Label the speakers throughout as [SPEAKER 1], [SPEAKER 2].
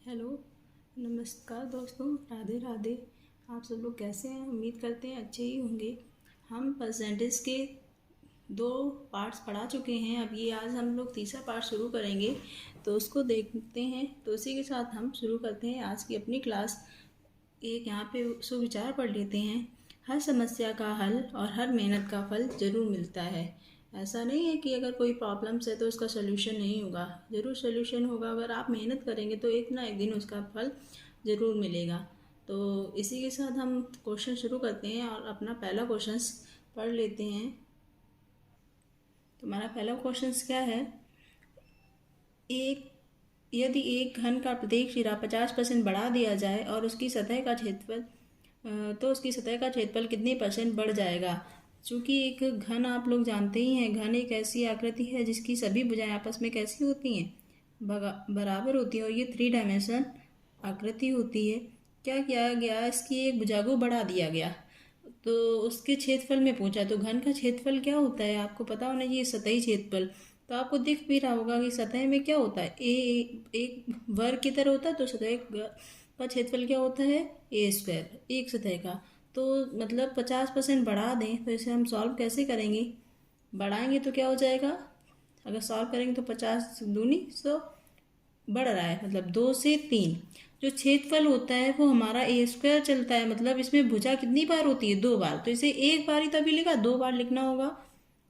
[SPEAKER 1] Hello, नमस्कार दोस्तों, राधे राधे। आप सब लोग कैसे हैं? उम्मीद करते हैं अच्छे ही होंगे। हम परसेंटेज के 2 पार्ट्स पढ़ा चुके हैं। अब ये आज हम लोग तीसरा पार्ट शुरू करेंगे, तो उसको देखते हैं। तो उसी के साथ हम शुरू करते हैं आज की अपनी क्लास। एक यहाँ पे सुविचार पढ़ लेते हैं। हर समस्या का हल और हर मेहनत का फल ज़रूर मिलता है। ऐसा नहीं है कि अगर कोई प्रॉब्लम्स है तो उसका सोल्यूशन नहीं होगा, ज़रूर सोल्यूशन होगा। अगर आप मेहनत करेंगे तो एक ना एक दिन उसका फल ज़रूर मिलेगा। तो इसी के साथ हम क्वेश्चन शुरू करते हैं और अपना पहला क्वेश्चन पढ़ लेते हैं। तो हमारा पहला क्वेश्चन क्या है? एक यदि एक घन का प्रत्येक सिरा 50% बढ़ा दिया जाए और उसकी सतह का क्षेत्रफल तो उसकी सतह का क्षेत्रफल कितने % बढ़ जाएगा? चूँकि एक घन आप लोग जानते ही हैं, घन एक ऐसी आकृति है जिसकी सभी भुजाएं आपस में कैसी होती हैं? बराबर होती है, और ये 3 डायमेंशन आकृति होती है। क्या किया गया, इसकी एक भुजा को बढ़ा दिया गया, तो उसके क्षेत्रफल में पूछा। तो घन का क्षेत्रफल क्या होता है आपको पता होना चाहिए, सतही क्षेत्रफल। तो आपको दिख भी रहा होगा कि सतह में क्या होता है, एक वर्ग की तरह होता है। तो सतह का क्षेत्रफल क्या होता है? A² एक सतह का। तो मतलब 50% बढ़ा दें, तो इसे हम सॉल्व कैसे करेंगे? बढ़ाएंगे तो क्या हो जाएगा? अगर सॉल्व करेंगे तो 50 दूनी 100 बढ़ रहा है, मतलब 2 से 3। जो क्षेत्रफल होता है वो हमारा A² चलता है, मतलब इसमें भुजा कितनी बार होती है? 2 बार। तो इसे एक बार ही तभी लिखा, 2 बार लिखना होगा।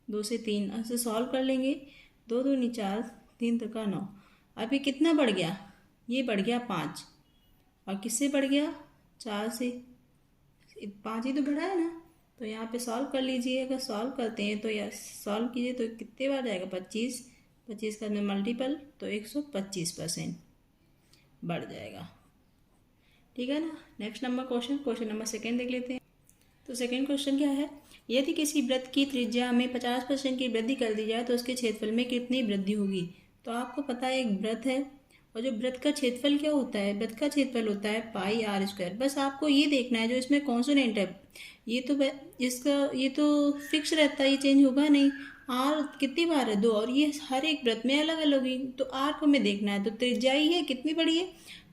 [SPEAKER 1] 2 से 3 ऐसे सॉल्व कर लेंगे। 2 दूनी 4, 3 त्रिका 9। अब ये कितना बढ़ गया? ये बढ़ गया 5। और किससे बढ़ गया? 4 से। 5 ही तो बढ़ा है ना। तो यहाँ पे सॉल्व कर लीजिए। अगर सॉल्व करते हैं तो यार सॉल्व कीजिए तो कितने बार जाएगा? 25। 25 का मल्टीपल तो 125% बढ़ जाएगा। ठीक है ना। Next number question number second देख लेते हैं। तो सेकेंड क्वेश्चन क्या है? यदि किसी वृत्त की त्रिज्या में 50% की वृद्धि कर दी जाए तो उसके क्षेत्रफल में कितनी वृद्धि होगी? तो आपको पता है एक वृत्त है, और जो वृत्त का क्षेत्रफल क्या होता है? वृत्त का क्षेत्रफल होता है πr²। बस आपको ये देखना है जो इसमें कॉन्सोनेंट है, ये तो ये तो फिक्स रहता है, ये चेंज होगा नहीं। आर कितनी बार है? 2, और ये हर एक वृत्त में अलग अलग होगी। तो आर को हमें देखना है, तो त्रिज्या ही है, कितनी बड़ी है?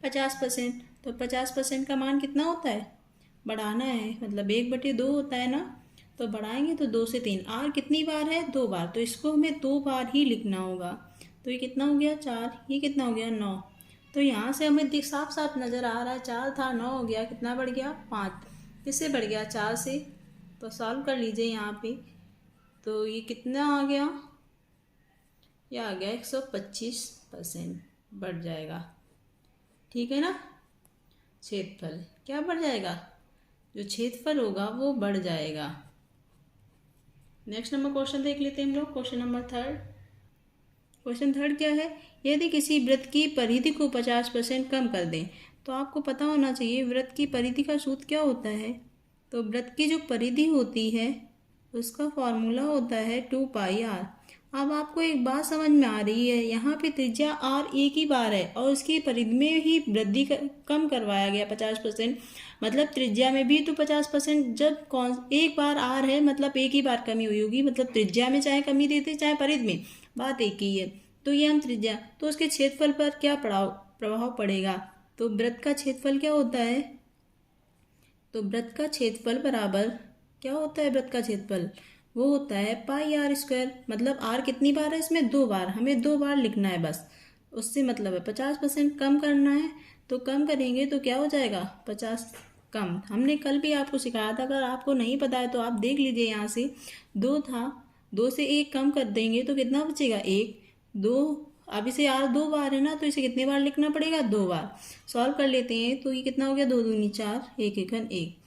[SPEAKER 1] 50%। तो 50% का मान कितना होता है? बढ़ाना है, मतलब 1/2 होता है ना। तो बढ़ाएंगे तो 2 से 3। आर कितनी बार है? 2 बार। तो इसको हमें 2 बार ही लिखना होगा। तो ये कितना हो गया? 4। ये कितना हो गया? 9। तो यहाँ से हमें साफ साफ नज़र आ रहा है, 4 था 9 हो गया, कितना बढ़ गया? 5। किससे बढ़ गया? 4 से। तो सॉल्व कर लीजिए यहाँ पे। तो ये कितना आ गया? ये आ गया 125% बढ़ जाएगा। ठीक है ना। क्षेत्रफल क्या बढ़ जाएगा? जो क्षेत्रफल होगा वो बढ़ जाएगा। नेक्स्ट नंबर क्वेश्चन देख लेते हैं हम लोग। Question number third. Question third क्या है? यदि किसी वृत्त की परिधि को 50% कम कर दें, तो आपको पता होना चाहिए वृत्त की परिधि का सूत्र क्या होता है। तो वृत्त की जो परिधि होती है उसका फॉर्मूला होता है 2πr। अब आपको एक बात समझ में आ रही है, यहाँ पे त्रिज्या r एक ही बार है और उसकी परिधि में ही वृद्धि कम करवाया गया 50%। मतलब त्रिज्या में भी तो 50%, जब कौन एक बार r है मतलब एक ही बार कमी हुई होगी, मतलब त्रिज्या में चाहे कमी देते चाहे परिधि में, बात एक ही है। तो ये हम त्रिज्या, तो उसके क्षेत्रफल पर क्या प्रभाव पड़ेगा? तो वृत्त का क्षेत्रफल क्या होता है? तो वृत्त का क्षेत्रफल बराबर क्या होता है? वृत्त का क्षेत्रफल वो होता है πr²। मतलब r कितनी बार है इसमें? 2 बार। हमें 2 बार लिखना है बस, उससे मतलब है 50% कम करना है। तो कम करेंगे तो क्या हो जाएगा? 50 कम। हमने कल भी आपको सिखाया था, अगर आपको नहीं पता है तो आप देख लीजिए। यहाँ से 2 था, 2 से 1 कम कर देंगे तो कितना बचेगा? 1। 2। अब इसे r 2 बार है ना, तो इसे कितने बार लिखना पड़ेगा? 2 बार। सॉल्व कर लेते हैं। तो ये कितना हो गया? 2 दूनी 4, 1 एकन 1।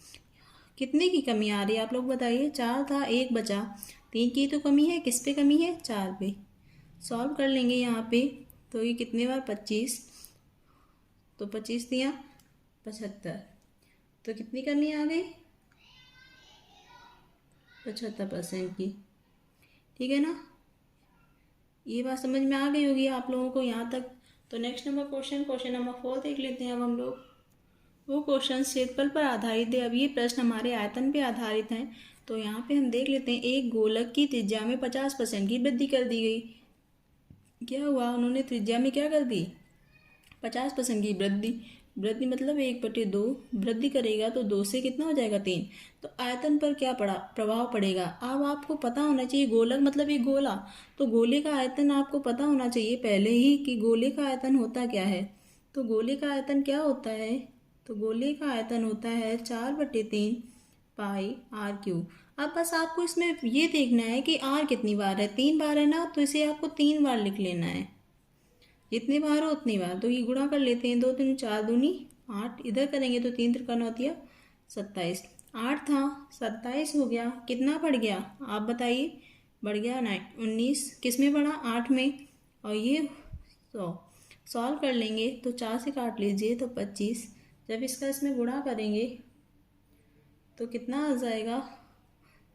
[SPEAKER 1] कितने की कमी आ रही है आप लोग बताइए? 4 था, 1 बचा। 3 की तो कमी है, किस पे कमी है? 4 पे। सॉल्व कर लेंगे यहाँ पे। तो ये कितने बार? 25। तो 25 दिया 75। तो कितनी कमी आ गई? 75% की। ठीक है ना। ये बात समझ में आ गई होगी आप लोगों को यहाँ तक। तो नेक्स्ट नंबर क्वेश्चन नंबर 4 देख लेते हैं अब हम लोग। वो क्वेश्चन क्षेत्रफल पर आधारित है। अब ये प्रश्न हमारे आयतन पे आधारित हैं। तो यहाँ पे हम देख लेते हैं, एक गोलक की त्रिज्या में 50% की वृद्धि कर दी गई। क्या हुआ? उन्होंने त्रिज्या में क्या कर दी? 50% की वृद्धि, वृद्धि मतलब 1/2 वृद्धि करेगा तो 2 से कितना हो जाएगा 3। तो आयतन पर क्या प्रभाव पड़ेगा। अब आपको पता होना चाहिए, गोलक मतलब एक गोला, तो गोले का आयतन आपको पता होना चाहिए पहले ही कि गोले का आयतन होता क्या है। तो गोले का आयतन क्या होता है, तो गोले का आयतन होता है 4/3 पाई आर क्यूब। अब बस आपको इसमें ये देखना है कि आर कितनी बार है, 3 बार है ना, तो इसे आपको 3 बार लिख लेना है, जितनी बार हो उतनी बार। तो ये गुणा कर लेते हैं, 2 3 4 दूनी 8, इधर करेंगे तो 3 त्रिका 27, 8 था 27 हो गया, कितना बढ़ गया आप बताइए, बढ़ गया 19, किस में बढ़ा 8 में, और ये 100। सॉल्व कर लेंगे तो 4 से काट लीजिए तो 25, जब इसका इसमें गुणा करेंगे तो कितना आ जाएगा,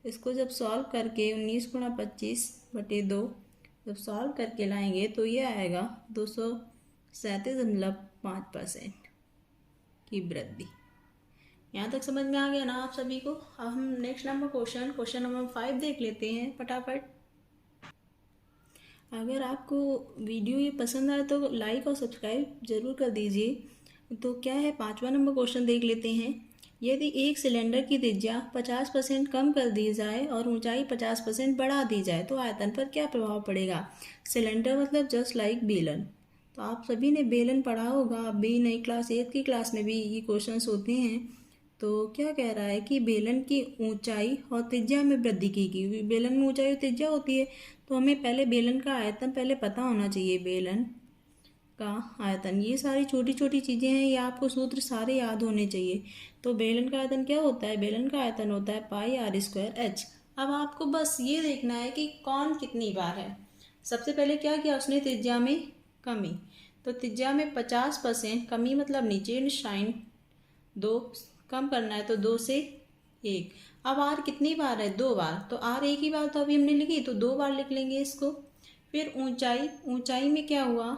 [SPEAKER 1] इसको जब सॉल्व करके 19 गुणा 25/2 जब सॉल्व करके लाएंगे तो ये आएगा 237.5% की वृद्धि। यहाँ तक समझ में आ गया ना आप सभी को। अब हम नेक्स्ट नंबर क्वेश्चन नंबर 5 देख लेते हैं फटाफट। अगर आपको वीडियो ये पसंद आए तो लाइक और सब्सक्राइब जरूर कर दीजिए। तो क्या है, 5वां नंबर क्वेश्चन देख लेते हैं। यदि एक सिलेंडर की त्रिज्या 50% कम कर दी जाए और ऊंचाई 50% बढ़ा दी जाए तो आयतन पर क्या प्रभाव पड़ेगा। सिलेंडर मतलब जस्ट लाइक बेलन। तो आप सभी ने बेलन पढ़ा होगा, आप भी नई क्लास 8 की क्लास में भी ये क्वेश्चंस होते हैं। तो क्या कह रहा है कि बेलन की ऊंचाई और त्रिज्या में वृद्धि की गई। बेलन में ऊंचाई और त्रिज्या होती है, तो हमें पहले बेलन का आयतन पहले पता होना चाहिए, बेलन का आयतन। ये सारी छोटी छोटी चीज़ें हैं, ये आपको सूत्र सारे याद होने चाहिए। तो बेलन का आयतन क्या होता है, बेलन का आयतन होता है पाई r² h। अब आपको बस ये देखना है कि कौन कितनी बार है। सबसे पहले क्या किया उसने, त्रिज्या में कमी। तो त्रिज्या में 50% कमी मतलब नीचे साइन 2 कम करना है, तो 2 से 1। अब आर कितनी बार है, 2 बार। तो आर एक ही बार तो अभी हमने लिखी, तो 2 बार लिख लेंगे इसको। फिर ऊंचाई में क्या हुआ,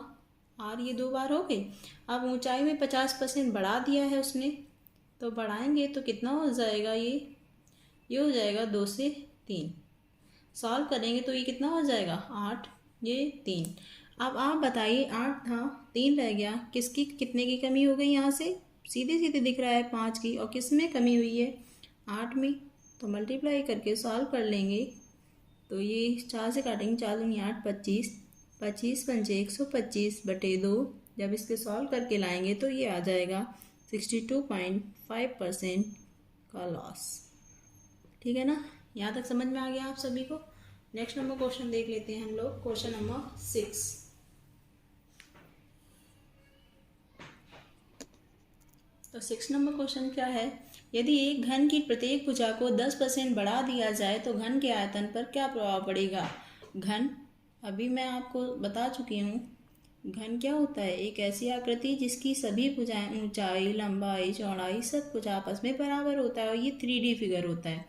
[SPEAKER 1] आर ये 2 बार हो गई। अब ऊंचाई में 50% बढ़ा दिया है उसने, तो बढ़ाएंगे तो कितना हो जाएगा, ये हो जाएगा 2 से 3। सॉल्व करेंगे तो ये कितना हो जाएगा 8, ये 3। अब आप बताइए, 8 था 3 रह गया, किसकी कितने की कमी हो गई, यहाँ से सीधे सीधे दिख रहा है 5 की, और किस में कमी हुई है 8 में। तो मल्टीप्लाई करके सॉल्व कर लेंगे तो ये 4 से काटेंगे, 4 दूनी 8, 25, 25 पंजे 125/2। जब इसके सॉल्व करके लाएंगे तो ये आ जाएगा 62.5% का लॉस। ठीक है ना, यहाँ तक समझ में आ गया आप सभी को। नेक्स्ट नंबर क्वेश्चन देख लेते हैं हम लोग, क्वेश्चन नंबर 6। तो 6 नंबर क्वेश्चन क्या है, यदि एक घन की प्रत्येक भुजा को 10% बढ़ा दिया जाए तो घन के आयतन पर क्या प्रभाव पड़ेगा। घन अभी मैं आपको बता चुकी हूँ, घन क्या होता है, एक ऐसी आकृति जिसकी सभी भुजाएं, ऊंचाई लंबाई चौड़ाई सब कुछ आपस में बराबर होता है, और ये 3D फिगर होता है।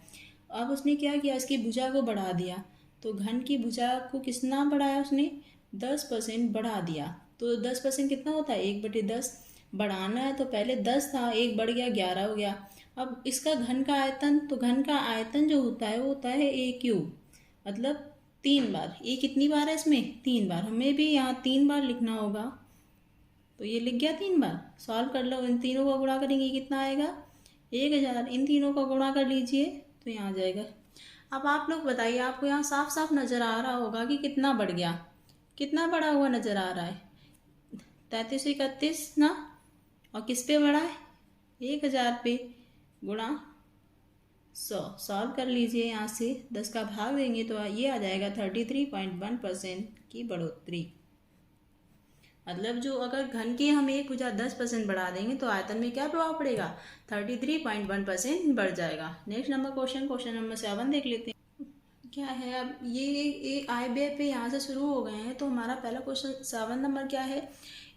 [SPEAKER 1] अब उसने क्या किया, इसकी भुजा को बढ़ा दिया। तो घन की भुजा को कितना बढ़ाया उसने, 10% बढ़ा दिया। तो 10% कितना होता है, 1/10। बढ़ाना है तो पहले 10 था, 1 बढ़ गया 11 हो गया। अब इसका घन का आयतन, तो घन का आयतन जो होता है वो होता है a³ मतलब 3 बार। ये कितनी बार है इसमें, 3 बार। हमें भी यहाँ 3 बार लिखना होगा, तो ये लिख गया 3 बार। सॉल्व कर लो, इन तीनों का गुणा करेंगे कितना आएगा 1000। इन तीनों का गुणा कर लीजिए तो यहाँ आ जाएगा। अब आप लोग बताइए, आपको यहाँ साफ साफ नज़र आ रहा होगा कि कितना बढ़ गया, कितना बढ़ा हुआ नज़र आ रहा है, 3331 ना, और किस पे बढ़ा है 1000 पे, गुणा 100। सॉल्व कर लीजिए, यहाँ से 10 का भाग देंगे तो ये आ जाएगा 33.1% की बढ़ोतरी। मतलब जो अगर घन की हम एक भुजा 10% बढ़ा देंगे तो आयतन में क्या प्रभाव पड़ेगा, 33.1% बढ़ जाएगा। नेक्स्ट नंबर क्वेश्चन नंबर 7 देख लेते हैं क्या है। अब ये आय व्यय पे यहाँ से शुरू हो गए हैं। तो हमारा पहला क्वेश्चन 7 नंबर क्या है,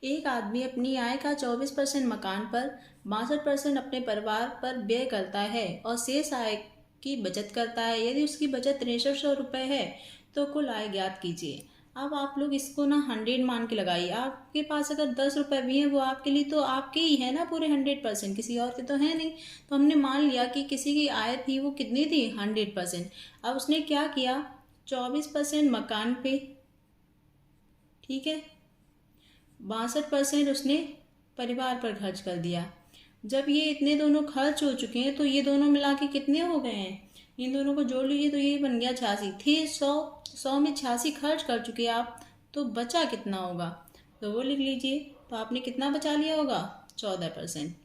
[SPEAKER 1] एक आदमी अपनी आय का 24% मकान पर, 62% अपने परिवार पर व्यय करता है और शेष आय की बचत करता है। यदि उसकी बचत 6300 रुपये है तो कुल आय ज्ञात कीजिए। अब आप लोग इसको ना 100 मान के लगाइए। आपके पास अगर 10 रुपये भी हैं वो आपके लिए तो आपके ही है ना पूरे 100%, किसी और के तो है नहीं। तो हमने मान लिया कि किसी की आय थी वो कितनी थी 100%। अब उसने क्या किया, 24% मकान पे, ठीक है, 62% उसने परिवार पर खर्च कर दिया। जब ये इतने दोनों खर्च हो चुके हैं तो ये दोनों मिला के कितने हो गए हैं, इन दोनों को जोड़ लीजिए तो ये बन गया 86 थे। 100 में 86 खर्च कर चुके आप, तो बचा कितना होगा, तो वो लिख लीजिए। तो आपने कितना बचा लिया होगा, 14%।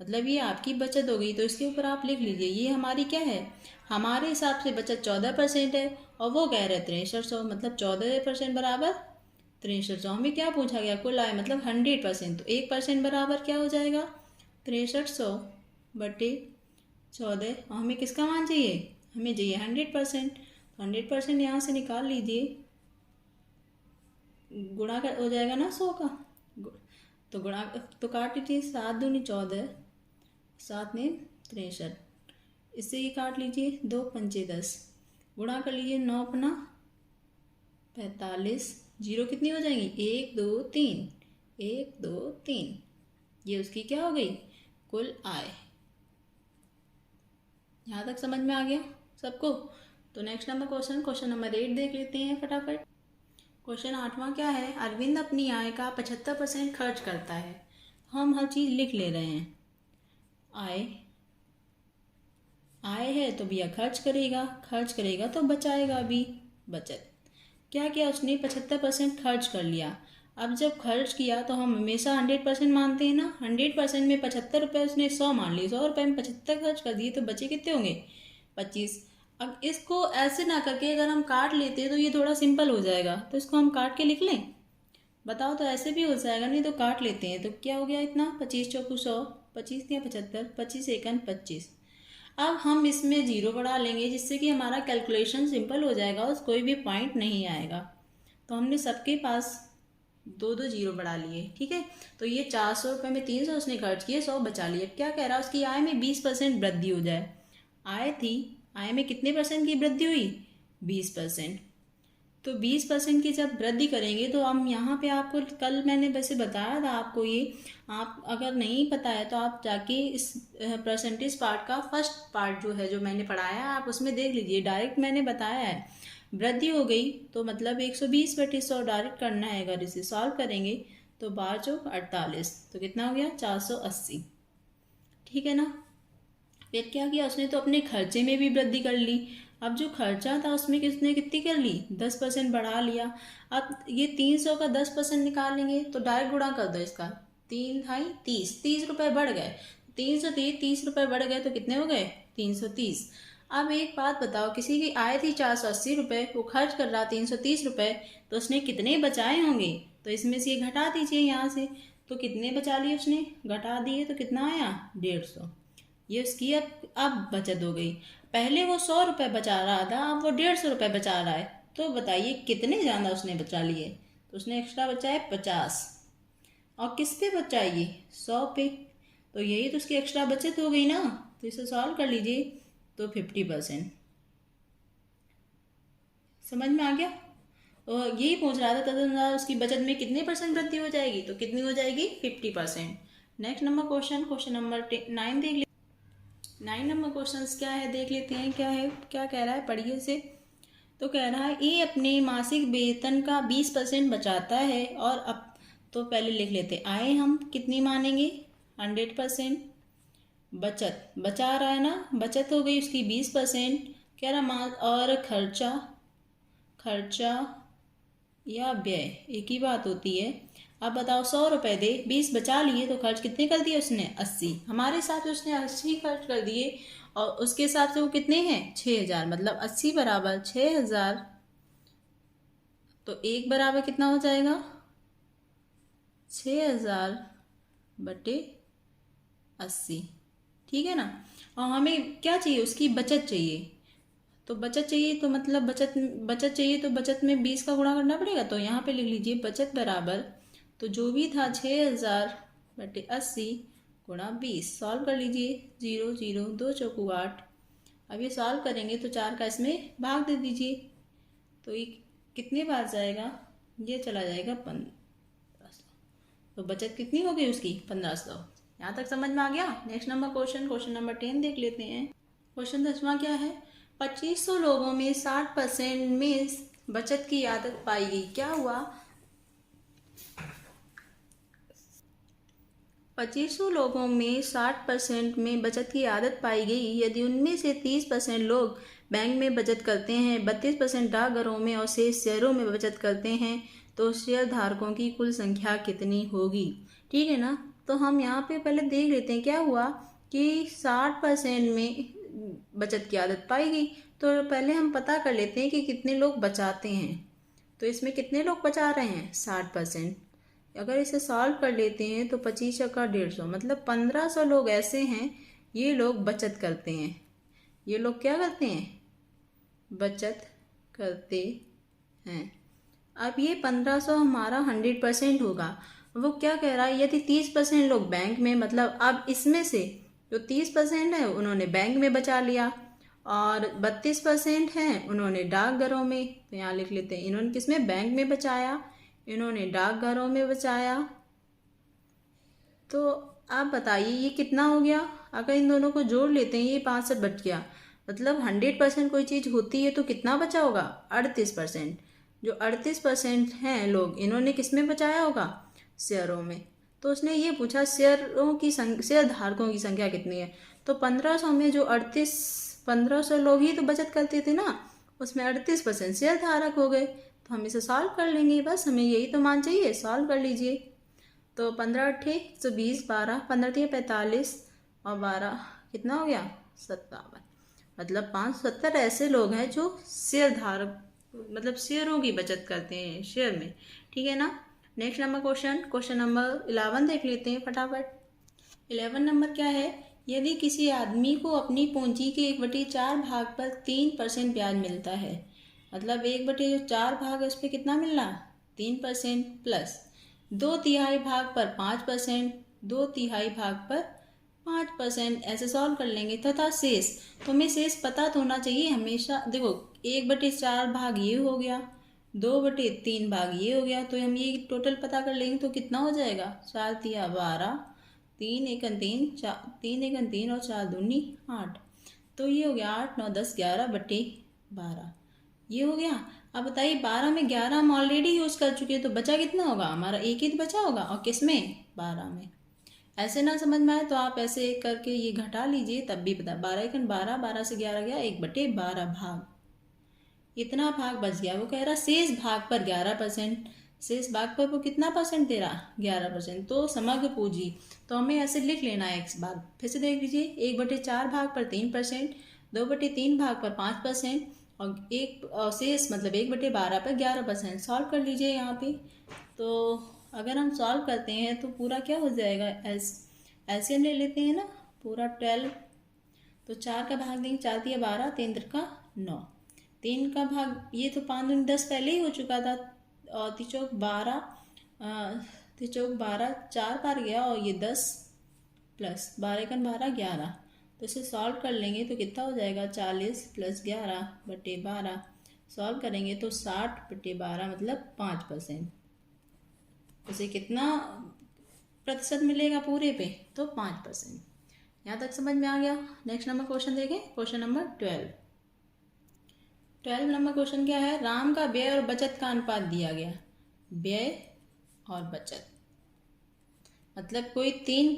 [SPEAKER 1] मतलब ये आपकी बचत हो गई। तो इसके ऊपर आप लिख लीजिए ये हमारी क्या है, हमारे हिसाब से बचत 14% है और वो कह रहे 6300, मतलब 14% बराबर 6300। हमें क्या पूछा गया, कुल आय मतलब 100%। तो 1% बराबर क्या हो जाएगा, 6300 बटे 14। और हमें किसका मान चाहिए, हमें चाहिए 100%। तो 100% यहाँ से निकाल लीजिए, गुणा कर हो जाएगा ना 100 का, तो गुणा तो काट लीजिए, 7 दूनी 14, 7 में 63, इससे ही काट लीजिए, 2 पंचे 10, गुणा कर लीजिए, 9 अपना 45, जीरो कितनी हो जाएंगी, 1 2 3, 1 2 3, ये उसकी क्या हो गई, कुल आय। यहाँ तक समझ में आ गया सबको। तो नेक्स्ट नंबर क्वेश्चन नंबर 8 देख लेते हैं फटाफट। क्वेश्चन 8वां क्या है, अरविंद अपनी आय का 75% खर्च करता है। हम हर चीज़ लिख ले रहे हैं, आय है तो भैया खर्च करेगा तो बचाएगा भी, बचत। क्या किया उसने, 75% खर्च कर लिया। अब जब खर्च किया तो हम हमेशा 100% मानते हैं ना, 100% में 75 रुपये उसने 100 मान ली, 100 रुपये में 75 खर्च कर दिए, तो बचे कितने होंगे, 25। अब इसको ऐसे ना करके अगर हम काट लेते तो ये थोड़ा सिंपल हो जाएगा, तो इसको हम काट के लिख लें, बताओ। तो ऐसे भी हो जाएगा, नहीं तो काट लेते हैं। तो क्या हो गया इतना, 25 चौकू 100, 25 या 75, 25 एकन 25। अब हम इसमें जीरो बढ़ा लेंगे जिससे कि हमारा कैलकुलेशन सिंपल हो जाएगा और कोई भी पॉइंट नहीं आएगा। तो हमने सबके पास 2 जीरो बढ़ा लिए, ठीक है। तो ये 400 रुपये में 300 उसने खर्च किए, 100 बचा लिए। क्या कह रहा है, उसकी आय में 20% वृद्धि हो जाए। आय में कितने परसेंट की वृद्धि हुई, 20%। तो 20% की जब वृद्धि करेंगे तो हम यहाँ पे आपको कल मैंने वैसे बताया था आपको, ये आप अगर नहीं पता है तो आप जाके इस परसेंटेज पार्ट का फर्स्ट पार्ट जो है जो मैंने पढ़ाया आप उसमें देख लीजिए, डायरेक्ट मैंने बताया है। वृद्धि हो गई तो मतलब 120/100 डायरेक्ट करना है। अगर इसे सॉल्व करेंगे तो 12 चौक 48, तो कितना हो गया, 480, ठीक है ना। फिर क्या किया उसने, तो अपने खर्चे में भी वृद्धि कर ली। अब जो खर्चा था उसमें किसने कितनी कर ली, 10% बढ़ा लिया। अब ये 300 का 10% निकालेंगे तो डायरेक्ट गुणा कर दो इसका, 3 ढाई 30 रुपये बढ़ गए, 330 रुपये बढ़ गए, तो कितने हो गए, 330। अब एक बात बताओ, किसी की आय थी 480 रुपये, वो खर्च कर रहा 330 रुपये, तो उसने कितने बचाए होंगे, तो इसमें से ये घटा दीजिए यहाँ से। तो कितने बचा लिए उसने, घटा दिए, तो कितना आया, 150। ये उसकी अब बचत हो गई। पहले वो 100 रुपये बचा रहा था, अब वो 150 रुपये बचा रहा है। तो बताइए कितने ज़्यादा उसने बचा लिए, तो उसने एक्स्ट्रा बचाए 50। और किस पे बचाइए, 100 पे। तो यही तो उसकी एक्स्ट्रा बचत हो गई ना। तो इसे सॉल्व कर लीजिए, तो 50%। समझ में आ गया। और यही पूछ रहा था तदनुसार उसकी बचत में कितने परसेंट वृद्धि हो जाएगी, तो कितनी हो जाएगी, 50%। नेक्स्ट नंबर क्वेश्चन नंबर 9 देख 9 नंबर क्वेश्चन क्या है, देख लेते हैं क्या है, क्या कह रहा है, पढ़िए से। तो कह रहा है ए अपने मासिक वेतन का 20% बचाता है और अब, तो पहले लिख लेते आय हम कितनी मानेंगे, 100%। बचत बचा रहा है ना, बचत हो गई उसकी 20%। कह रहा और खर्चा या व्यय एक ही बात होती है। अब बताओ 100 रुपये दे, 20 बचा लिए, तो खर्च कितने कर दिए उसने, 80। हमारे हिसाब से उसने 80 खर्च कर दिए और उसके हिसाब से वो कितने हैं, 6000, मतलब 80 बराबर 6000। तो एक बराबर कितना हो जाएगा, 6000 बटे 80, ठीक है ना। और हमें क्या चाहिए, उसकी बचत चाहिए। तो बचत चाहिए तो मतलब बचत चाहिए तो बचत में 20 का गुणा करना पड़ेगा। तो यहाँ पे लिख लीजिए बचत बराबर, तो जो भी था 6000 बटे 80 गुणा 20। सॉल्व कर लीजिए, 0 0 2 चौकू 8। अब ये सॉल्व करेंगे तो 4 का इसमें भाग दे दीजिए, तो ये कितने बार जाएगा, ये चला जाएगा 1500। तो बचत कितनी हो गई उसकी, 1500। यहाँ तक समझ में आ गया। नेक्स्ट नंबर क्वेश्चन नंबर 10 देख लेते हैं। क्वेश्चन 10वां क्या है, 2500 लोगों में 60% में बचत की आदत पाई गई। क्या हुआ, 2500 लोगों में 60% में बचत की आदत पाई गई। यदि उनमें से 30% लोग बैंक में बचत करते हैं, 32% डाकघरों में और शेष शेयरों में बचत करते हैं, तो शेयर धारकों की कुल संख्या कितनी होगी? ठीक है ना। तो हम यहाँ पे पहले देख लेते हैं क्या हुआ कि 60% में बचत की आदत पाई गई। तो पहले हम पता कर लेते हैं कि कितने लोग बचाते हैं। तो इसमें कितने लोग बचा रहे हैं? 60%। अगर इसे सॉल्व कर लेते हैं तो 25 का 150, मतलब 1500 लोग ऐसे हैं, ये लोग बचत करते हैं। ये लोग क्या करते हैं? बचत करते हैं। अब ये 1500 हमारा 100% होगा। वो क्या कह रहा है, यदि 30% लोग बैंक में, मतलब अब इसमें से जो 30% है उन्होंने बैंक में बचा लिया और 32% हैं उन्होंने डाकघरों में। तो यहाँ लिख लेते हैं, इन्होंने किसमें? बैंक में बचाया, इन्होंने डाकघरों में बचाया। तो आप बताइए ये कितना हो गया? अगर इन दोनों को जोड़ लेते हैं, ये 65 बच गया। मतलब 100% कोई चीज़ होती है तो कितना बचा होगा? 38%। जो 38% हैं लोग, इन्होंने किस में बचाया होगा? शेयरों में। तो उसने ये पूछा शेयर धारकों की संख्या कितनी है। तो 1500 में जो 1500 लोग ही तो बचत करते थे ना, उसमें 38% शेयर धारक हो गए। तो हम इसे सॉल्व कर लेंगे, बस हमें यही तो मान चाहिए। सॉल्व कर लीजिए। तो 15 अट्ठे 120, 12 15 3 45 और 12 कितना हो गया? 57। मतलब 570 ऐसे लोग हैं जो शेयर धारक, मतलब शेयरों की बचत करते हैं शेयर में। ठीक है ना। नेक्स्ट नंबर क्वेश्चन नंबर 11 देख लेते हैं फटाफट। 11 नंबर क्या है? यदि किसी आदमी को अपनी पूंजी के 1/4 भाग पर 3% ब्याज मिलता है, मतलब 1/4 भाग है उस पर कितना मिलना? 3% प्लस 2/3 भाग पर 5%, 2/3 भाग पर 5%, ऐसे सॉल्व कर लेंगे। तथा शेष, तो हमें शेष पता तो होना चाहिए हमेशा। देखो 1/4 भाग ये हो गया, 2/3 भाग ये हो गया, तो हम ये टोटल पता कर लेंगे तो कितना हो जाएगा? 4 तिया 12, 3 एकन 3, 3 एकन 3 और 4 दूनी 8। तो ये हो गया 8 9 10 11/12, ये हो गया। अब बताइए 12 में 11 हम ऑलरेडी यूज कर चुके हैं, तो बचा कितना होगा? हमारा एक ही तो बचा होगा। और किस में? 12 में। ऐसे ना समझ में आए तो आप ऐसे करके ये घटा लीजिए, तब भी पता। 12 एकन 12, 12 से 11 गया, 1/12 भाग, इतना भाग बच गया। वो कह रहा शेष भाग पर 11%। शेष भाग पर वो कितना परसेंट दे रहा? 11%। तो समग्र पूंजी, तो हमें ऐसे लिख लेना है। एक बार फिर से देख लीजिए, 1/4 भाग पर 3%, 2/3 भाग पर 5% और शेष मतलब 1/12 पर 11%। सॉल्व कर लीजिए यहाँ पे। तो अगर हम सॉल्व करते हैं तो पूरा क्या हो जाएगा? एलसीएम ले लेते हैं ना, पूरा 12। तो 4 का भाग देंगे, 4 तिया 12, 3 का 9, 3 का भाग, ये तो 5 दूनी 10 पहले ही हो चुका था। और तिचौक 12, तिचौक 12 4 बार गया और ये 10 प्लस 12 एकन 12 11। तो इसे सॉल्व कर लेंगे तो कितना हो जाएगा? 40 प्लस 11/12। सॉल्व करेंगे तो 60/12 मतलब 5%। उसे कितना प्रतिशत मिलेगा पूरे पे? तो 5%। यहाँ तक समझ में आ गया। नेक्स्ट नंबर क्वेश्चन देखें, क्वेश्चन नंबर 12 नंबर क्वेश्चन क्या है? राम का व्यय और बचत का अनुपात दिया गया। व्यय और बचत, मतलब कोई 3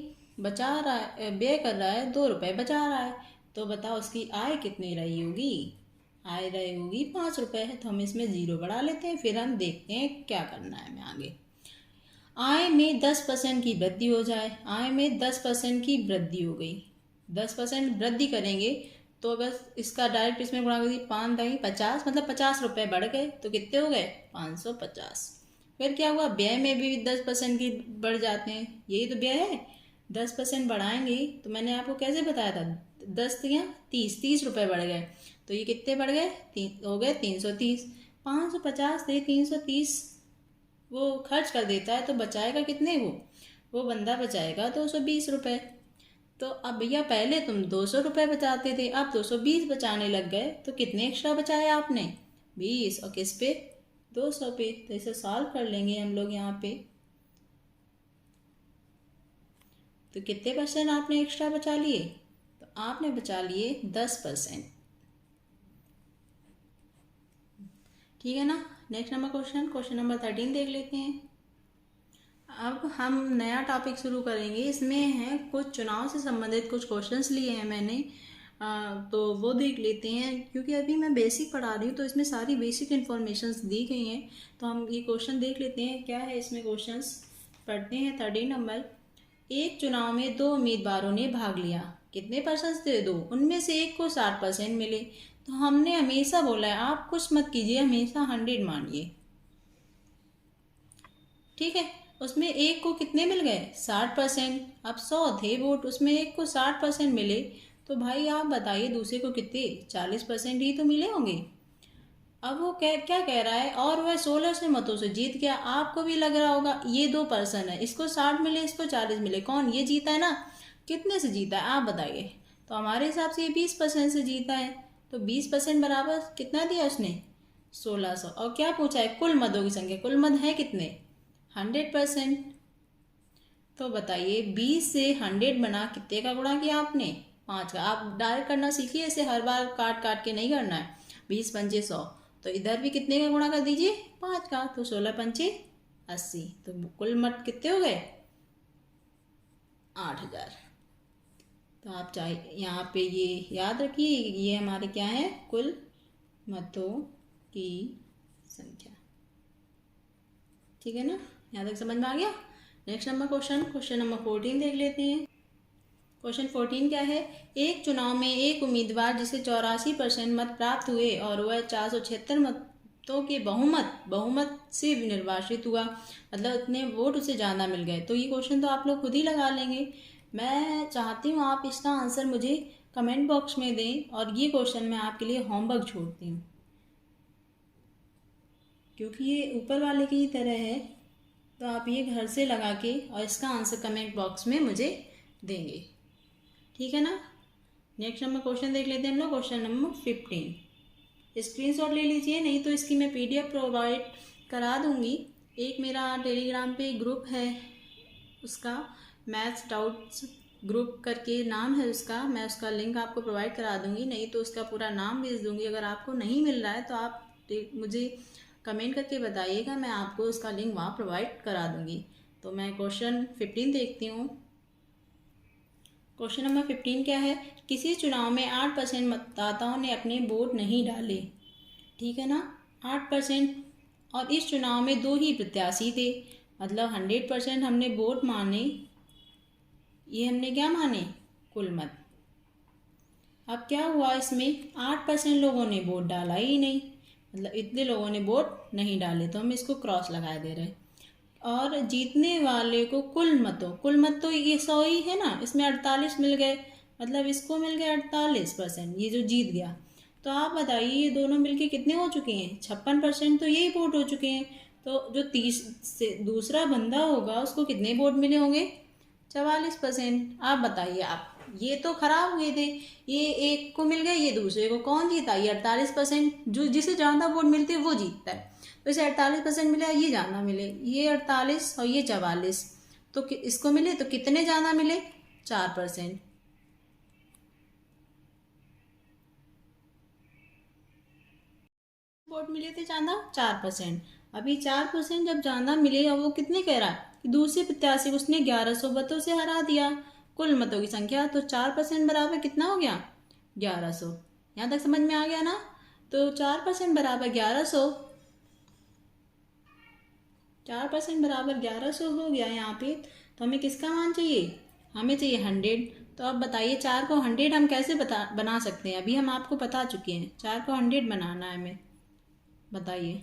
[SPEAKER 1] बचा रहा है, व्यय कर रहा है, 2 रुपए बचा रहा है, तो बताओ उसकी आय कितनी रही होगी? आय रही होगी 5 रुपए। तो हम इसमें 0 बढ़ा लेते हैं, फिर हम देखते हैं क्या करना है हमें आगे। आय में 10% की वृद्धि हो जाए, आय में 10% की वृद्धि हो गई, 10% वृद्धि करेंगे तो बस इसका डायरेक्ट इसमें गुणा कर दी, 5 दही 50, मतलब 50 रुपये बढ़ गए। तो कितने हो गए? 550। फिर क्या हुआ? व्यय में भी 10% की बढ़ जाते हैं, यही तो व्यय है। 10% बढ़ाएंगे तो मैंने आपको कैसे बताया था, 10 या 30 रुपये बढ़ गए। तो ये कितने बढ़ गए? हो गए 330। 550 से 330 वो खर्च कर देता है तो बचाएगा कितने? वो बंदा बचाएगा 220 रुपये। तो अब भैया पहले तुम 200 रुपये बचाते थे, अब 220 बचाने लग गए, तो कितने एक्स्ट्रा बचाए आपने? 20। और किस पे? 200 पे। तो इसे सॉल्व कर लेंगे हम लोग यहाँ पे। तो कितने परसेंट आपने एक्स्ट्रा बचा लिए? तो आपने बचा लिए 10%। ठीक है ना। नेक्स्ट नंबर क्वेश्चन नंबर 13 देख लेते हैं। अब हम नया टॉपिक शुरू करेंगे। इसमें है कुछ चुनाव से संबंधित कुछ क्वेश्चंस लिए हैं मैंने, तो वो देख लेते हैं। क्योंकि अभी मैं बेसिक पढ़ा रही हूँ तो इसमें सारी बेसिक इन्फॉर्मेशंस दी गई हैं। तो हम ये क्वेश्चन देख लेते हैं क्या है इसमें। क्वेश्चंस पढ़ते हैं। 13 नंबर, एक चुनाव में 2 उम्मीदवारों ने भाग लिया। कितने परसेंट थे? 2। उनमें से एक को 60% मिले। तो हमने हमेशा बोला है आप कुछ मत कीजिए, हमेशा 100 मानिए, ठीक है। उसमें एक को कितने मिल गए? 60%। अब 100 थे वोट, उसमें एक को 60% मिले, तो भाई आप बताइए दूसरे को कितने? 40% ही तो मिले होंगे। अब वो क्या कह रहा है, और वह 16 से मतों से जीत गया। आपको भी लग रहा होगा ये 2 पर्सन है, इसको 60 मिले, इसको 40 मिले, कौन? ये जीता है ना। कितने से जीता है आप बताइए। तो हमारे हिसाब से ये 20% से जीता है। तो 20% बराबर कितना दिया उसने? 1600। और क्या पूछा है? कुल मतों की संख्या। कुल मत है कितने? 100%। तो बताइए 20 से 100 बना कितने का गुणा किया आपने? 5 का। आप डायरेक्ट करना सीखिए, ऐसे हर बार काट काट के नहीं करना है। 20 पंचे 100, तो इधर भी कितने का गुणा कर दीजिए? 5 का। तो 16 पंचे 80। तो कुल मत कितने हो गए? 8000। तो आप चाहे यहाँ पे ये याद रखिए, ये हमारे क्या है? कुल मतों की संख्या, ठीक है ना। यहाँ तक समझ में आ गया। नेक्स्ट नंबर क्वेश्चन नंबर 14 देख लेते हैं। क्वेश्चन 14 क्या है? एक चुनाव में एक उम्मीदवार जिसे 84% मत प्राप्त हुए और वह 476 मतों के बहुमत से निर्वाचित हुआ, मतलब इतने वोट उसे ज़्यादा मिल गए। तो ये क्वेश्चन तो आप लोग खुद ही लगा लेंगे। मैं चाहती हूँ आप इसका आंसर मुझे कमेंट बॉक्स में दें, और ये क्वेश्चन मैं आपके लिए होमवर्क छोड़ती हूँ, क्योंकि ये ऊपर वाले की तरह है। तो आप ये घर से लगा के और इसका आंसर कमेंट बॉक्स में मुझे देंगे, ठीक है ना। नेक्स्ट नंबर क्वेश्चन देख लेते हैं हम लोग। Question number 15। स्क्रीनशॉट ले लीजिए, नहीं तो इसकी मैं PDF प्रोवाइड करा दूंगी। एक मेरा टेलीग्राम पे ग्रुप है, उसका मैथ्स डाउट्स ग्रुप करके नाम है उसका। मैं उसका लिंक आपको प्रोवाइड करा दूंगी, नहीं तो उसका पूरा नाम भेज दूंगी। अगर आपको नहीं मिल रहा है तो आप मुझे कमेंट करके बताइएगा, मैं आपको उसका लिंक वहाँ प्रोवाइड करा दूंगी। तो मैं क्वेश्चन 15 देखती हूँ। क्वेश्चन नंबर 15 क्या है? किसी चुनाव में 8% मतदाताओं ने अपने वोट नहीं डाले, ठीक है ना। 8%। और इस चुनाव में 2 ही प्रत्याशी थे, मतलब 100% हमने वोट माने। ये हमने क्या माने? कुल मत। अब क्या हुआ इसमें? 8% लोगों ने वोट डाला ही नहीं, मतलब इतने लोगों ने वोट नहीं डाले, तो हम इसको क्रॉस लगा दे रहे हैं। और जीतने वाले को कुल मत तो ये 100 ही है ना, इसमें 48 मिल गए, मतलब इसको मिल गए 48%, ये जो जीत गया। तो आप बताइए ये दोनों मिलके कितने हो चुके हैं? 56% तो यही वोट हो चुके हैं। तो जो 30 से दूसरा बंदा होगा उसको कितने वोट मिले होंगे? 44%। आप बताइए आप, ये तो खराब हुए थे। ये एक को मिल गए, ये दूसरे को। कौन जीता? ये 48%। जो जिसे ज़्यादा वोट मिलते हैं वो जीतता है। तो इसे 48% मिला, ये ज़्यादा मिले, ये 48 और ये 44, तो इसको मिले तो कितने ज़्यादा मिले? 4%। वोट मिले थे ज़्यादा, 4%। अभी 4% जब ज़्यादा मिले, और वो कितने कह रहा है कि दूसरे प्रत्याशी को उसने 1100 मतों से हरा दिया। कुल मतों की संख्या, तो 4% बराबर कितना हो गया? 1100। यहाँ तक समझ में आ गया ना। तो 4% बराबर 1100, 4% बराबर 1100 हो गया यहाँ पे। तो हमें किसका मान चाहिए? हमें चाहिए 100। तो अब बताइए 4 को 100 हम कैसे बना सकते हैं? अभी हम आपको बता चुके हैं 4 को 100 बनाना है हमें, बताइए।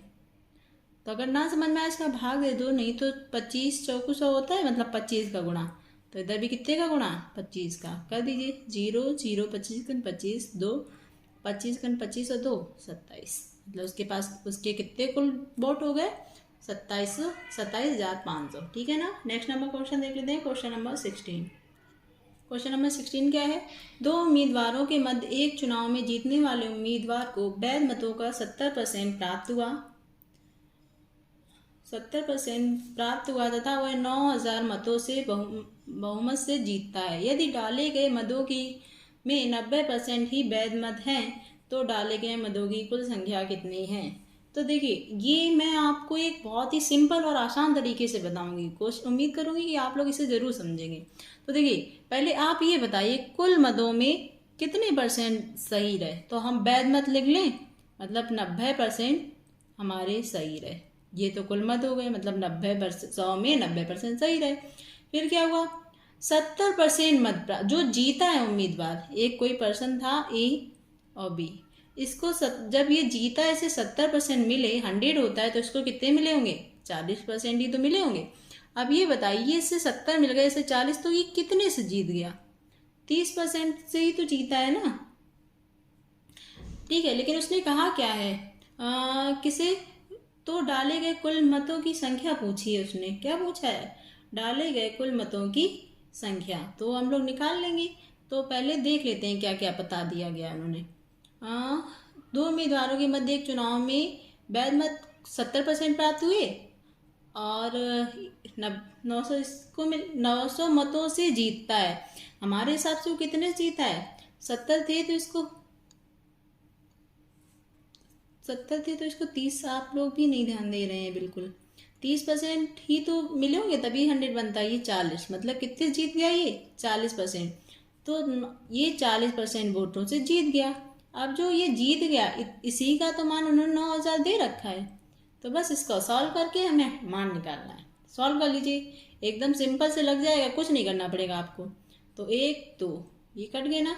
[SPEAKER 1] तो अगर ना समझ में आए इसका भाग दे दो, नहीं तो 25 चौको 100 होता है, मतलब 25 का गुणा। तो इधर भी कितने का गुणा? 25 का कर दीजिए। 0 0 25 कन 25 2, 25 कन 25 और 2 27, मतलब उसके पास उसके कितने कुल वोट हो गए? 27,500, ठीक है ना। नेक्स्ट नंबर क्वेश्चन देख लेते हैं। Question number 16। क्वेश्चन नंबर 16 क्या है? 2 उम्मीदवारों के मध्य एक चुनाव में जीतने वाले उम्मीदवार को वैध मतों का 70% प्राप्त हुआ, 70% प्राप्त हुआ तथा वह 9000 मतों से बहुमत से जीतता है। यदि डाले गए मतों की में 90% ही वैध मत हैं, तो डाले गए मतों की कुल संख्या कितनी है? तो देखिए, ये मैं आपको एक बहुत ही सिंपल और आसान तरीके से बताऊंगी, कोशिश उम्मीद करूंगी कि आप लोग इसे ज़रूर समझेंगे। तो देखिए, पहले आप ये बताइए कुल मतों में कितने परसेंट सही रहे। तो हम वैध मत लिख लें, मतलब 90% हमारे सही रहे। ये तो कुल मत हो गए, मतलब 90%, 100 में 90% सही रहे। फिर क्या हुआ, 70% मत जो जीता है उम्मीदवार, एक कोई पर्सन था ए और बी, इसको जब ये जीता है, इसे 70% मिले, 100 होता है तो इसको कितने मिले होंगे, 40% ही तो मिले होंगे। अब ये बताइए, इससे 70 मिल गए, इससे 40, तो ये कितने से जीत गया, 30% से ही तो जीता है ना। ठीक है, लेकिन उसने कहा क्या है, किसे, तो डाले गए कुल मतों की संख्या पूछी है उसने। क्या पूछा है, डाले गए कुल मतों की संख्या। तो हम लोग निकाल लेंगे। तो पहले देख लेते हैं क्या क्या बता दिया गया उन्होंने। दो उम्मीदवारों के मध्य एक चुनाव में वैध मत 70% प्राप्त हुए और 900 इसको 900 मतों से जीतता है। हमारे हिसाब से वो कितने से जीता है, 70 थे तो इसको 30, आप लोग भी नहीं ध्यान दे रहे हैं बिल्कुल। 30% ही तो मिले होंगे तभी 100 बनता है। ये 40, मतलब कितने जीत गया, ये 40%। तो ये 40% वोटों से जीत गया। अब जो ये जीत गया, इसी का तो मान उन्होंने 9000 दे रखा है। तो बस इसको सॉल्व करके हमें मान निकालना है। सॉल्व कर लीजिए, एकदम सिंपल से लग जाएगा, कुछ नहीं करना पड़ेगा आपको। तो 1 2 ये कट गए ना,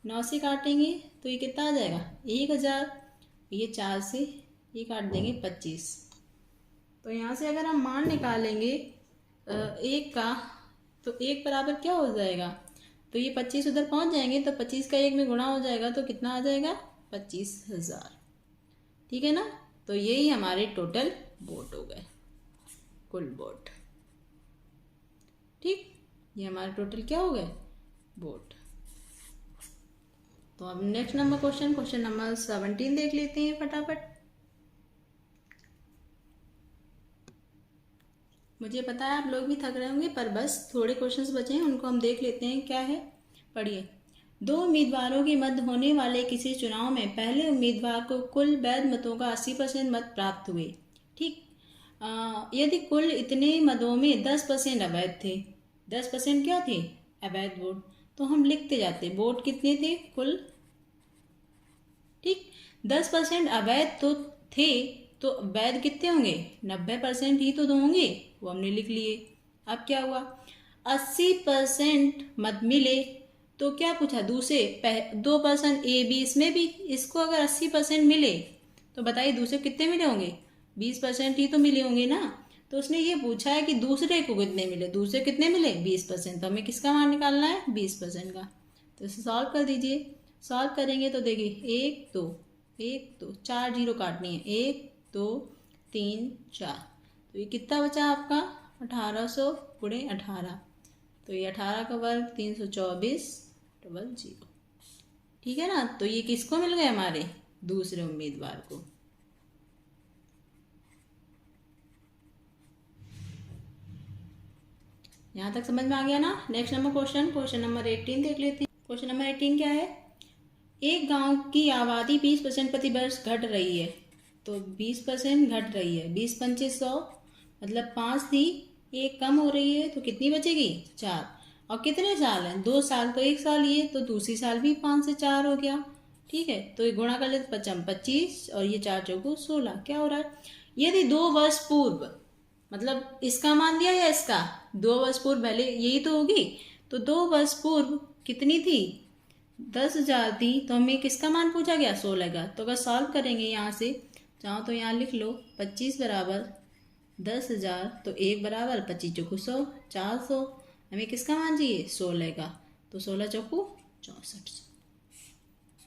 [SPEAKER 1] 9 से काटेंगे तो ये कितना आ जाएगा, 1000। ये 4 से ये काट देंगे 25। तो यहाँ से अगर हम मान निकालेंगे 1 का, तो 1 बराबर क्या हो जाएगा, तो ये 25 उधर पहुँच जाएंगे, तो 25 का 1 में गुणा हो जाएगा, तो कितना आ जाएगा, 25,000। ठीक है ना। तो यही हमारे टोटल वोट हो गए, कुल वोट। ठीक, ये हमारे टोटल क्या हो गए, वोट। तो अब नेक्स्ट नंबर क्वेश्चन नंबर 17 देख लेते हैं फटाफट। मुझे पता है आप लोग भी थक रहे होंगे, पर बस थोड़े क्वेश्चंस बचे हैं, उनको हम देख लेते हैं क्या है। पढ़िए, दो उम्मीदवारों के मध्य होने वाले किसी चुनाव में पहले उम्मीदवार को कुल वैध मतों का 80% मत प्राप्त हुए। ठीक, यदि कुल इतने मतों में 10% अवैध थे, 10% क्या थे, अवैध वोट, तो हम लिखते जाते वोट कितने थे कुल। ठीक, 10% अवैध तो थे, तो वैध कितने होंगे, 90% ही तो होंगे, वो हमने लिख लिए। अब क्या हुआ, 80% मत मिले, तो क्या पूछा, दूसरे 2% ए बी, इसमें भी इसको अगर 80% मिले तो बताइए दूसरे कितने मिले होंगे, 20% ही तो मिले होंगे ना। तो उसने ये पूछा है कि दूसरे को कितने मिले, दूसरे कितने मिले 20%, तो हमें किसका मान निकालना है, 20% का। तो इसे सॉल्व कर दीजिए। सॉल्व करेंगे तो देखिए 1 2 4 जीरो काटनी है, 1 2 3 4, तो ये कितना बचा आपका, 1800 गुणे 18, तो ये 18 का वर्ग 324 डबल 0। ठीक है ना। तो ये किसको मिल गए, हमारे दूसरे उम्मीदवार को। यहाँ तक समझ में आ गया ना। नेक्स्ट नंबर क्वेश्चन नंबर 18 देख लेते हैं। क्वेश्चन नंबर 18 क्या है, एक गांव की आबादी 20% प्रति वर्ष घट रही है। तो 20% घट रही है, 20 पंचे 100, मतलब 5 थी, एक कम हो रही है, तो कितनी बचेगी, 4। और कितने साल हैं, 2 साल, तो 1 साल ये, तो दूसरी साल भी 5 से 4 हो गया। ठीक है, तो ये गुणा कर लेते, 25 और ये 4 चौको 16। क्या हो रहा है, यदि 2 वर्ष पूर्व, मतलब इसका मान दिया या इसका, 2 वर्ष पूर्व, पहले यही तो होगी, तो 2 वर्ष पूर्व कितनी थी, 10,000 थी, तो हमें किसका मान पूछा गया, 16 का। तो अगर सॉल्व करेंगे यहाँ से, चाहो तो यहाँ लिख लो, 25 बराबर 10,000, तो 1 बराबर 25 चौको 100, 400, हमें किसका मान चाहिए, 16 का। तो 16 चौको 6400।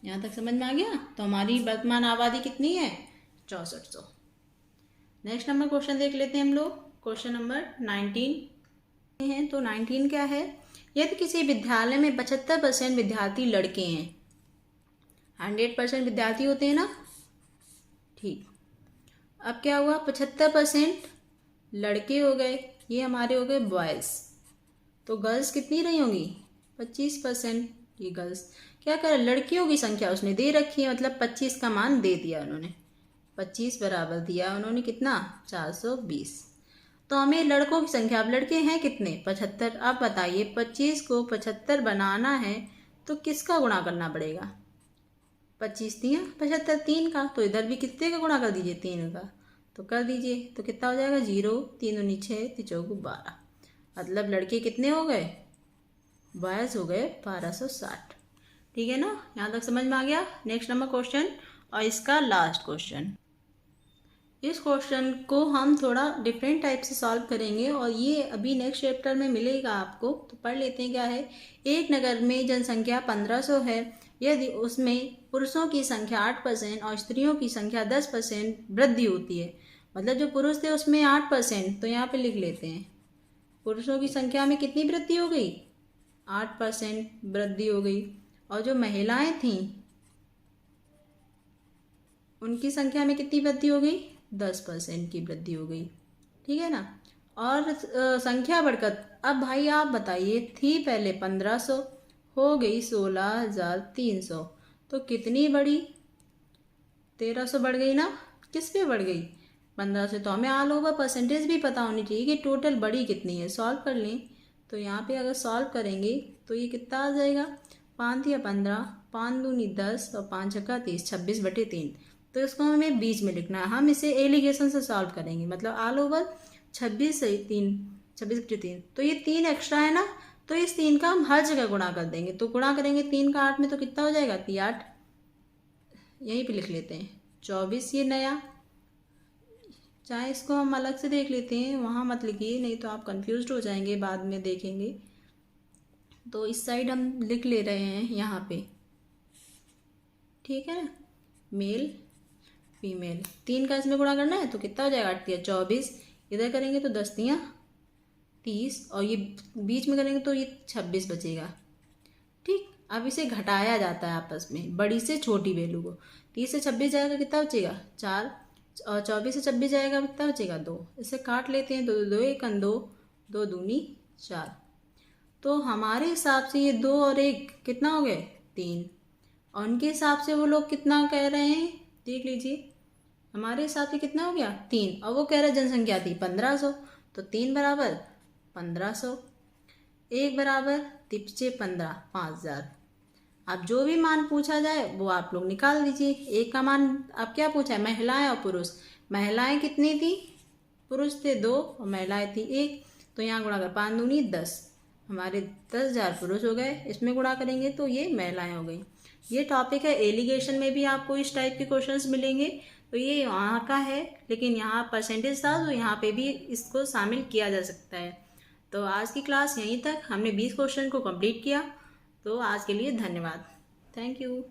[SPEAKER 1] यहाँ तक समझ में आ गया। तो हमारी वर्तमान आबादी कितनी है, 6400। नेक्स्ट नंबर क्वेश्चन देख लेते हैं हम लोग। क्वेश्चन नंबर 19 है। तो 19 क्या है, यदि किसी विद्यालय में 75% विद्यार्थी लड़के हैं, 100% विद्यार्थी होते हैं ना। ठीक, अब क्या हुआ, 75% लड़के हो गए, ये हमारे हो गए बॉयज़। तो गर्ल्स कितनी रही होंगी, 25%। ये गर्ल्स क्या कर, लड़कियों की संख्या उसने दे रखी है, मतलब 25 का मान दे दिया उन्होंने। 25 बराबर दिया उन्होंने कितना 420। तो हमें लड़कों की संख्या, अब लड़के हैं कितने 75। अब बताइए 25 को 75 बनाना है तो किसका गुणा करना पड़ेगा? 25 तियाँ 75, 3 का, तो इधर भी कितने का गुणा कर दीजिए 3 का, तो कर दीजिए। तो कितना हो जाएगा 0, 3 दूनी 6, 3 चौगु 12। मतलब लड़के कितने हो गए? बॉयज़ हो गए 1260। ठीक है ना, यहाँ तक समझ में आ गया। नेक्स्ट नंबर क्वेश्चन और इसका लास्ट क्वेश्चन। इस क्वेश्चन को हम थोड़ा डिफरेंट टाइप से सॉल्व करेंगे और ये अभी नेक्स्ट चैप्टर में मिलेगा आपको, तो पढ़ लेते हैं। क्या है? एक नगर में जनसंख्या 1500 है, यदि उसमें पुरुषों की संख्या 8% और स्त्रियों की संख्या 10% वृद्धि होती है। मतलब जो पुरुष थे उसमें 8%, तो यहाँ पे लिख लेते हैं पुरुषों की संख्या में कितनी वृद्धि हो गई? 8% वृद्धि हो गई। और जो महिलाएं थीं उनकी संख्या में कितनी वृद्धि हो गई? 10% की वृद्धि हो गई। ठीक है ना। और संख्या बढ़कर, अब भाई आप बताइए, थी पहले 1500, हो गई 16,300, तो कितनी बढ़ी? 1300 बढ़ गई ना। किस पे बढ़ गई? 15 से। तो हमें ऑल ओवर परसेंटेज भी पता होनी चाहिए कि टोटल बढ़ी कितनी है। सॉल्व कर लें तो यहाँ पे अगर सॉल्व करेंगे तो ये कितना आ जाएगा? 5 या 15, 5 दूनी 10 और 5 छक्का 30, 26/3। तो इसको हमें बीच में लिखना है। हम इसे एलिगेशन से सॉल्व करेंगे, मतलब ऑल ओवर 26 से 3, 26/3। तो ये 3 एक्स्ट्रा है ना, तो इस 3 का हम हर जगह गुणा कर देंगे। तो गुणा करेंगे 3 का 8 में, तो कितना हो जाएगा? 3 8, यहीं पे लिख लेते हैं 24। ये नया, चाहे इसको हम अलग से देख लेते हैं, वहाँ मत लिखिए नहीं तो आप कंफ्यूज हो जाएंगे, बाद में देखेंगे। तो इस साइड हम लिख ले रहे हैं यहाँ पे। ठीक है ना। मेल फीमेल 3 का इसमें गुणा करना है तो कितना हो जाएगा? 8 या 24, इधर करेंगे तो 10 तियाँ 30 और ये बीच में करेंगे तो ये 26 बचेगा। ठीक, अब इसे घटाया जाता है आपस में, बड़ी से छोटी वैल्यू को। 30 से 26 जाएगा, कितना बचेगा? 4, और 24 से 26 जाएगा, कितना बचेगा? 2। इसे काट लेते हैं, 2 2 1 2, 2 दूनी 4। तो हमारे हिसाब से ये 2 और 1 कितना हो गए? 3। और उनके हिसाब से वो लोग कितना कह रहे हैं देख लीजिए। हमारे हिसाब से कितना हो गया? 3। और वो कह रहे जनसंख्या थी 1500, तो 3 बराबर 1500, 1 बराबर 3 15, 5000। अब जो भी मान पूछा जाए वो आप लोग निकाल दीजिए। एक का मान अब क्या पूछा है? महिलाएं और पुरुष। महिलाएं कितनी थी? पुरुष थे 2 और महिलाएं थी 1, तो यहाँ गुणा कर 5 दूनी 10, हमारे 10,000 पुरुष हो गए। इसमें गुणा करेंगे तो ये महिलाएं हो गई। ये टॉपिक है, एलिगेशन में भी आपको इस टाइप के क्वेश्चंस मिलेंगे। तो ये वहाँ का है, लेकिन यहाँ परसेंटेज था तो यहाँ पे भी इसको शामिल किया जा सकता है। तो आज की क्लास यहीं तक, हमने 20 क्वेश्चन को कंप्लीट किया। तो आज के लिए धन्यवाद। Thank you.